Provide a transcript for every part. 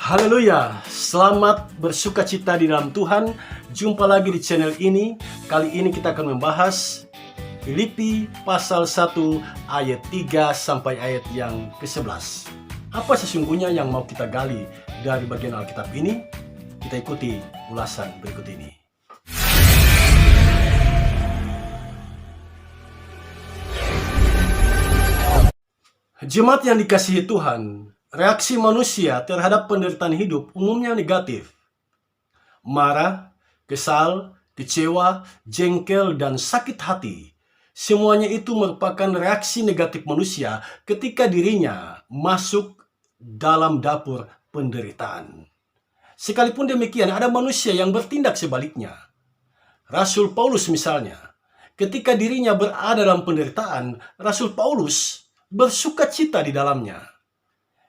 Haleluya, selamat bersukacita di dalam Tuhan. Jumpa lagi di channel ini. Kali ini kita akan membahas Filipi pasal 1 ayat 3 sampai ayat yang ke-11. Apa sesungguhnya yang mau kita gali dari bagian Alkitab ini? Kita ikuti ulasan berikut ini. Jemaat yang dikasihi Tuhan, reaksi manusia terhadap penderitaan hidup umumnya negatif. Marah, kesal, kecewa, jengkel, dan sakit hati. Semuanya itu merupakan reaksi negatif manusia ketika dirinya masuk dalam dapur penderitaan. Sekalipun demikian, ada manusia yang bertindak sebaliknya. Rasul Paulus misalnya, ketika dirinya berada dalam penderitaan, Rasul Paulus bersukacita di dalamnya.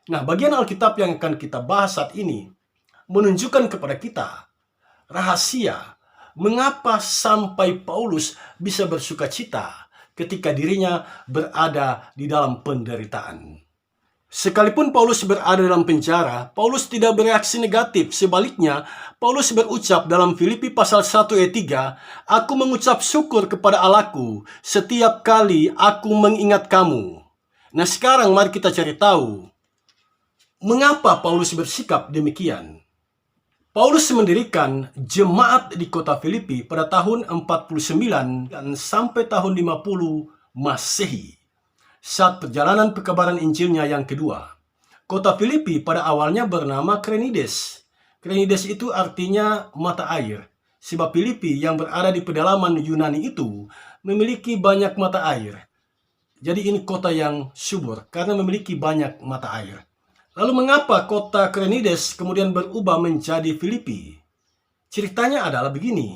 Nah, bagian Alkitab yang akan kita bahas saat ini menunjukkan kepada kita rahasia mengapa sampai Paulus bisa bersukacita ketika dirinya berada di dalam penderitaan. Sekalipun Paulus berada dalam penjara, Paulus tidak bereaksi negatif. Sebaliknya, Paulus berucap dalam Filipi pasal 1 ayat 3, "Aku mengucap syukur kepada Allahku setiap kali aku mengingat kamu." Nah, sekarang mari kita cari tahu mengapa Paulus bersikap demikian. Paulus mendirikan jemaat di kota Filipi pada tahun 49 dan sampai tahun 50 Masehi. Saat perjalanan pekabaran Injilnya yang kedua. Kota Filipi pada awalnya bernama Krenides. Krenides itu artinya mata air. Sebab Filipi yang berada di pedalaman Yunani itu memiliki banyak mata air. Jadi ini kota yang subur karena memiliki banyak mata air. Lalu mengapa kota Krenides kemudian berubah menjadi Filipi? Ceritanya adalah begini.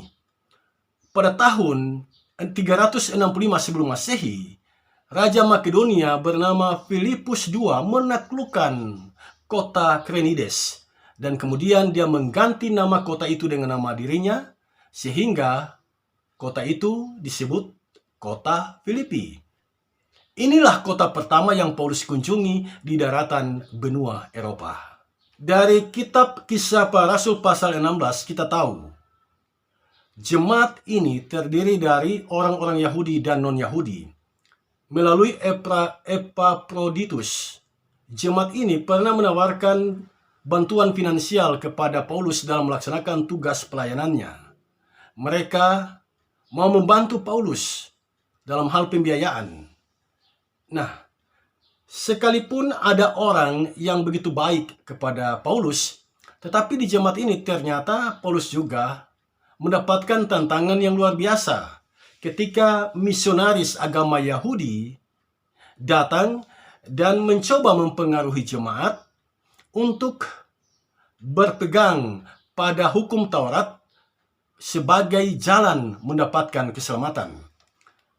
Pada tahun 365 sebelum Masehi, Raja Makedonia bernama Filipus II menaklukkan kota Krenides. Dan kemudian dia mengganti nama kota itu dengan nama dirinya, sehingga kota itu disebut kota Filipi. Inilah kota pertama yang Paulus kunjungi di daratan benua Eropa. Dari kitab Kisah Para Rasul pasal 16 kita tahu, jemaat ini terdiri dari orang-orang Yahudi dan non-Yahudi. Melalui Epaphroditus, jemaat ini pernah menawarkan bantuan finansial kepada Paulus dalam melaksanakan tugas pelayanannya. Mereka mau membantu Paulus dalam hal pembiayaan. Nah, sekalipun ada orang yang begitu baik kepada Paulus, tetapi di jemaat ini ternyata Paulus juga mendapatkan tantangan yang luar biasa ketika misionaris agama Yahudi datang dan mencoba mempengaruhi jemaat untuk berpegang pada hukum Taurat sebagai jalan mendapatkan keselamatan.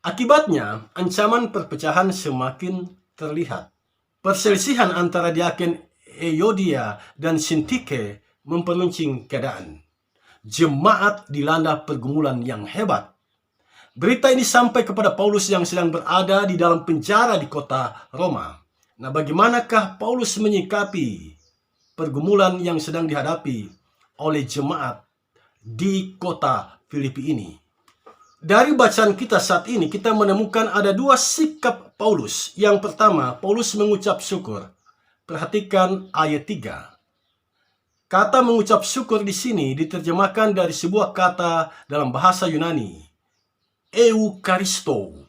Akibatnya, ancaman perpecahan semakin terlihat. Perselisihan antara diaken Euodia dan Sintike memperuncing keadaan. Jemaat dilanda pergumulan yang hebat. Berita ini sampai kepada Paulus yang sedang berada di dalam penjara di kota Roma. Nah, bagaimanakah Paulus menyikapi pergumulan yang sedang dihadapi oleh jemaat di kota Filipi ini? Dari bacaan kita saat ini, kita menemukan ada dua sikap Paulus. Yang pertama, Paulus mengucap syukur. Perhatikan ayat 3. Kata mengucap syukur di sini diterjemahkan dari sebuah kata dalam bahasa Yunani, Eukaristo.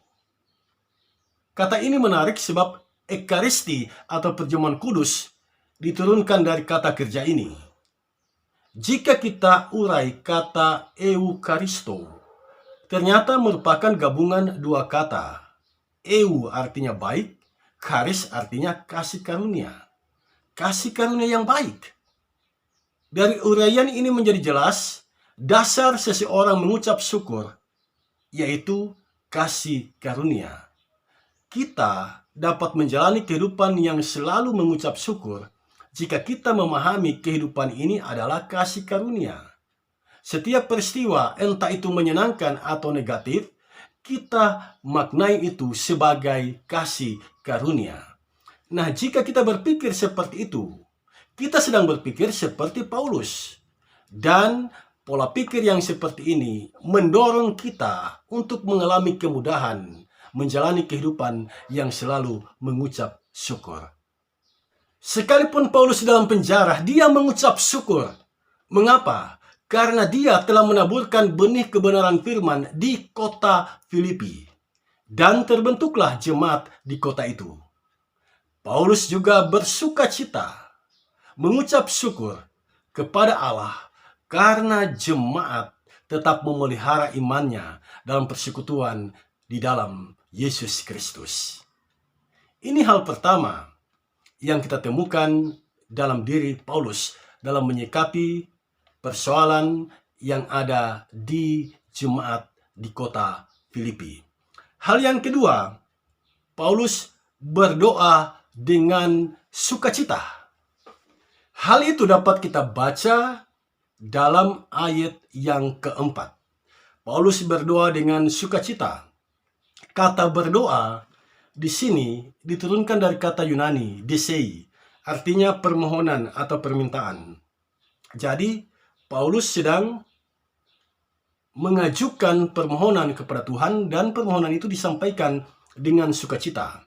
Kata ini menarik sebab Ekaristi atau perjamuan kudus diturunkan dari kata kerja ini. Jika kita urai kata Eukaristo, ternyata merupakan gabungan dua kata. Eu artinya baik, charis artinya kasih karunia. Kasih karunia yang baik. Dari uraian ini menjadi jelas, dasar seseorang mengucap syukur, yaitu kasih karunia. Kita dapat menjalani kehidupan yang selalu mengucap syukur jika kita memahami kehidupan ini adalah kasih karunia. Setiap peristiwa, entah itu menyenangkan atau negatif, kita maknai itu sebagai kasih karunia. Nah, jika kita berpikir seperti itu, Kita sedang berpikir seperti Paulus. Dan pola pikir yang seperti ini mendorong kita untuk mengalami kemudahan, menjalani kehidupan yang selalu mengucap syukur. Sekalipun Paulus dalam penjara, dia mengucap syukur. Mengapa? Karena dia telah menaburkan benih kebenaran firman di kota Filipi. Dan terbentuklah jemaat di kota itu. Paulus juga bersuka cita, mengucap syukur kepada Allah karena jemaat tetap memelihara imannya dalam persekutuan di dalam Yesus Kristus. Ini hal pertama yang kita temukan dalam diri Paulus dalam menyikapi persoalan yang ada di jemaat di kota Filipi. Hal yang kedua, Paulus berdoa dengan sukacita. Hal itu dapat kita baca dalam ayat yang keempat. Paulus berdoa dengan sukacita. Kata berdoa di sini diturunkan dari kata Yunani, desei, artinya permohonan atau permintaan. Jadi, Paulus sedang mengajukan permohonan kepada Tuhan dan permohonan itu disampaikan dengan sukacita.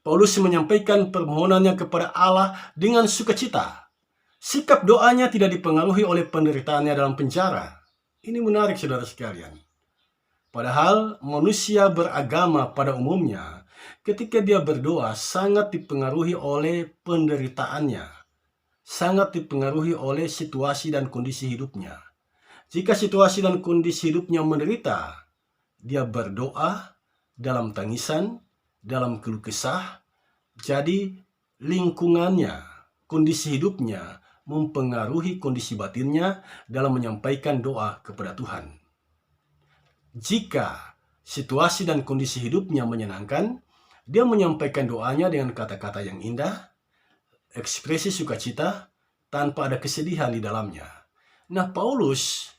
Paulus menyampaikan permohonannya kepada Allah dengan sukacita. Sikap doanya tidak dipengaruhi oleh penderitaannya dalam penjara. Ini menarik, saudara sekalian. Padahal manusia beragama pada umumnya, ketika dia berdoa sangat dipengaruhi oleh penderitaannya, sangat dipengaruhi oleh situasi dan kondisi hidupnya. Jika situasi dan kondisi hidupnya menderita, dia berdoa dalam tangisan, dalam keluh kesah. Jadi lingkungannya, kondisi hidupnya mempengaruhi kondisi batinnya dalam menyampaikan doa kepada Tuhan. Jika situasi dan kondisi hidupnya menyenangkan, dia menyampaikan doanya dengan kata-kata yang indah, ekspresi sukacita, tanpa ada kesedihan di dalamnya. Nah, Paulus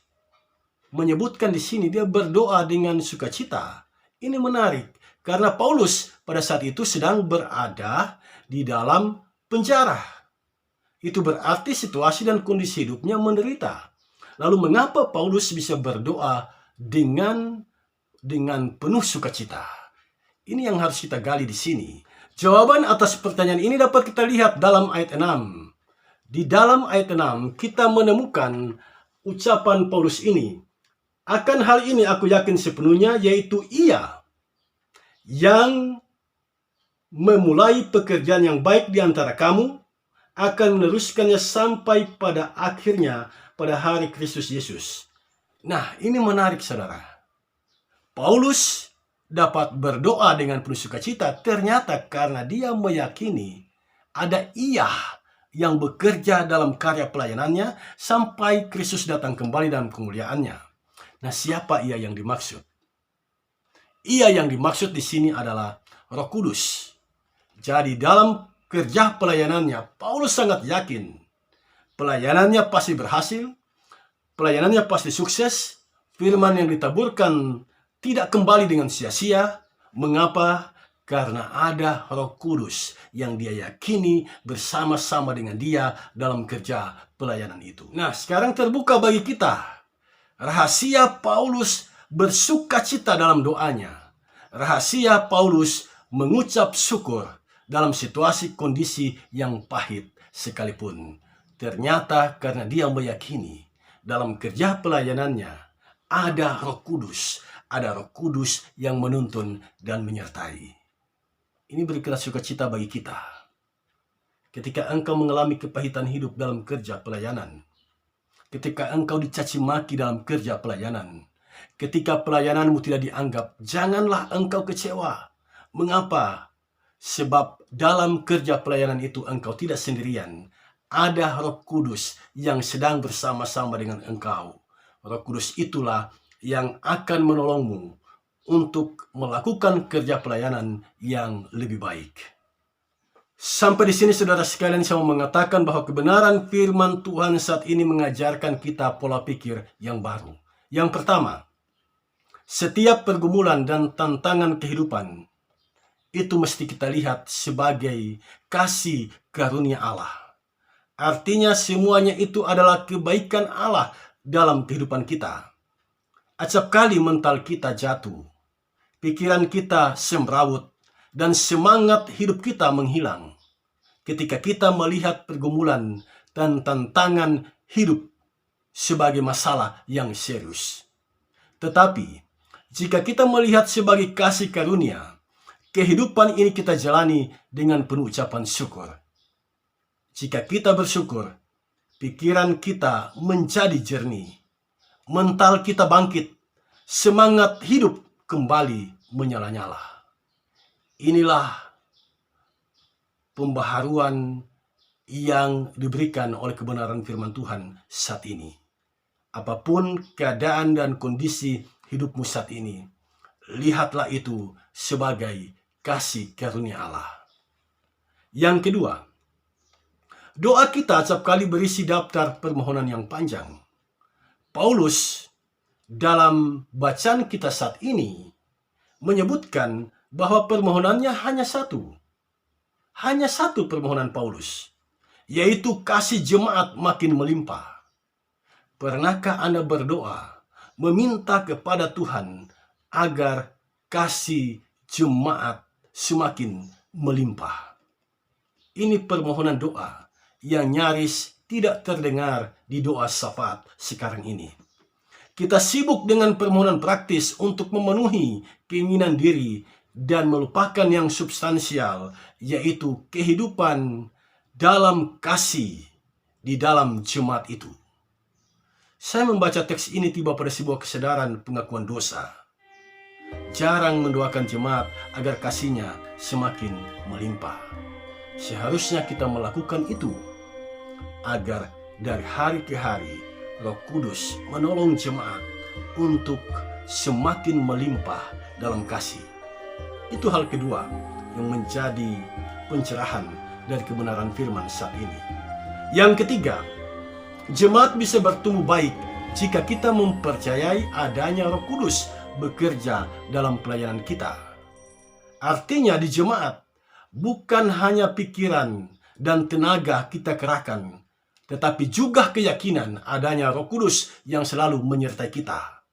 menyebutkan di sini dia berdoa dengan sukacita. Ini menarik, karena Paulus pada saat itu sedang berada di dalam penjara. Itu berarti situasi dan kondisi hidupnya menderita. Lalu mengapa Paulus bisa berdoa dengan penuh sukacita? Ini yang harus kita gali di sini. Jawaban atas pertanyaan ini dapat kita lihat dalam ayat 6. Di dalam ayat 6 kita menemukan ucapan Paulus ini. Akan hal ini aku yakin sepenuhnya, yaitu Ia yang memulai pekerjaan yang baik di antara kamu akan meneruskannya sampai pada akhirnya pada hari Kristus Yesus. Nah, ini menarik, saudara. Paulus dapat berdoa dengan penuh sukacita ternyata karena dia meyakini ada Ia yang bekerja dalam karya pelayanannya sampai Kristus datang kembali dalam kemuliaannya. Nah, siapa Ia yang dimaksud? Ia yang dimaksud di sini adalah Roh Kudus. Jadi dalam kerja pelayanannya, Paulus sangat yakin pelayanannya pasti berhasil, pelayanannya pasti sukses, firman yang ditaburkan tidak kembali dengan sia-sia. Mengapa? Karena ada Roh Kudus yang dia yakini bersama-sama dengan dia dalam kerja pelayanan itu. Nah, sekarang terbuka bagi kita rahasia Paulus bersukacita dalam doanya. Rahasia Paulus mengucap syukur dalam situasi kondisi yang pahit sekalipun. Ternyata karena dia meyakini dalam kerja pelayanannya ada Roh Kudus. Ada Roh Kudus yang menuntun dan menyertai. Ini berikanlah sukacita bagi kita. Ketika engkau mengalami kepahitan hidup dalam kerja pelayanan. Ketika engkau dicaci maki dalam kerja pelayanan. Ketika pelayananmu tidak dianggap, janganlah engkau kecewa. Mengapa? Sebab dalam kerja pelayanan itu engkau tidak sendirian. Ada Roh Kudus yang sedang bersama-sama dengan engkau. Roh Kudus itulah yang akan menolongmu untuk melakukan kerja pelayanan yang lebih baik. Sampai di sini saudara sekalian, saya mau mengatakan bahwa kebenaran firman Tuhan saat ini mengajarkan kita pola pikir yang baru. Yang pertama, setiap pergumulan dan tantangan kehidupan itu mesti kita lihat sebagai kasih karunia Allah. Artinya semuanya itu adalah kebaikan Allah dalam kehidupan kita. Acap kali mental kita jatuh, pikiran kita semrawut, dan semangat hidup kita menghilang ketika kita melihat pergumulan dan tantangan hidup sebagai masalah yang serius. Tetapi, jika kita melihat sebagai kasih karunia, kehidupan ini kita jalani dengan penuh ucapan syukur. Jika kita bersyukur, pikiran kita menjadi jernih, mental kita bangkit, semangat hidup kembali menyala-nyala. Inilah pembaharuan yang diberikan oleh kebenaran firman Tuhan saat ini. Apapun keadaan dan kondisi hidupmu saat ini, lihatlah itu sebagai kasih karunia Allah. Yang kedua, doa kita acap kali berisi daftar permohonan yang panjang. Paulus dalam bacaan kita saat ini menyebutkan bahwa permohonannya hanya satu. Hanya satu permohonan Paulus, yaitu kasih jemaat makin melimpah. Pernahkah Anda berdoa meminta kepada Tuhan agar kasih jemaat semakin melimpah? Ini permohonan doa yang nyaris tidak terdengar di doa syafaat sekarang ini. Kita sibuk dengan permohonan praktis untuk memenuhi keinginan diri dan melupakan yang substansial, yaitu kehidupan dalam kasih di dalam jemaat itu. Saya membaca teks ini tiba pada sebuah kesadaran pengakuan dosa. Jarang mendoakan jemaat agar kasihnya semakin melimpah. Seharusnya kita melakukan itu agar dari hari ke hari Roh Kudus menolong jemaat untuk semakin melimpah dalam kasih. Itu hal kedua yang menjadi pencerahan dari kebenaran firman saat ini. Yang ketiga, jemaat bisa bertumbuh baik jika kita mempercayai adanya Roh Kudus bekerja dalam pelayanan kita. Artinya di jemaat bukan hanya pikiran dan tenaga kita kerahkan, tetapi juga keyakinan adanya Roh Kudus yang selalu menyertai kita.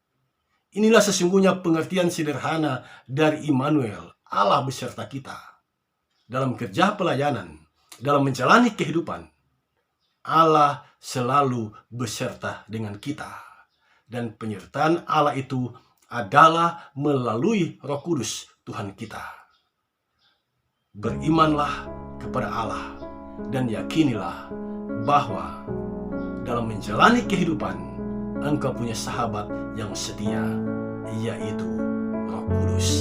Inilah sesungguhnya pengertian sederhana dari Immanuel, Allah beserta kita. Dalam kerja pelayanan, dalam menjalani kehidupan, Allah selalu beserta dengan kita. Dan penyertaan Allah itu adalah melalui Roh Kudus Tuhan kita. Berimanlah kepada Allah dan yakinilah bahwa dalam menjalani kehidupan engkau punya sahabat yang setia, yaitu Roh Kudus.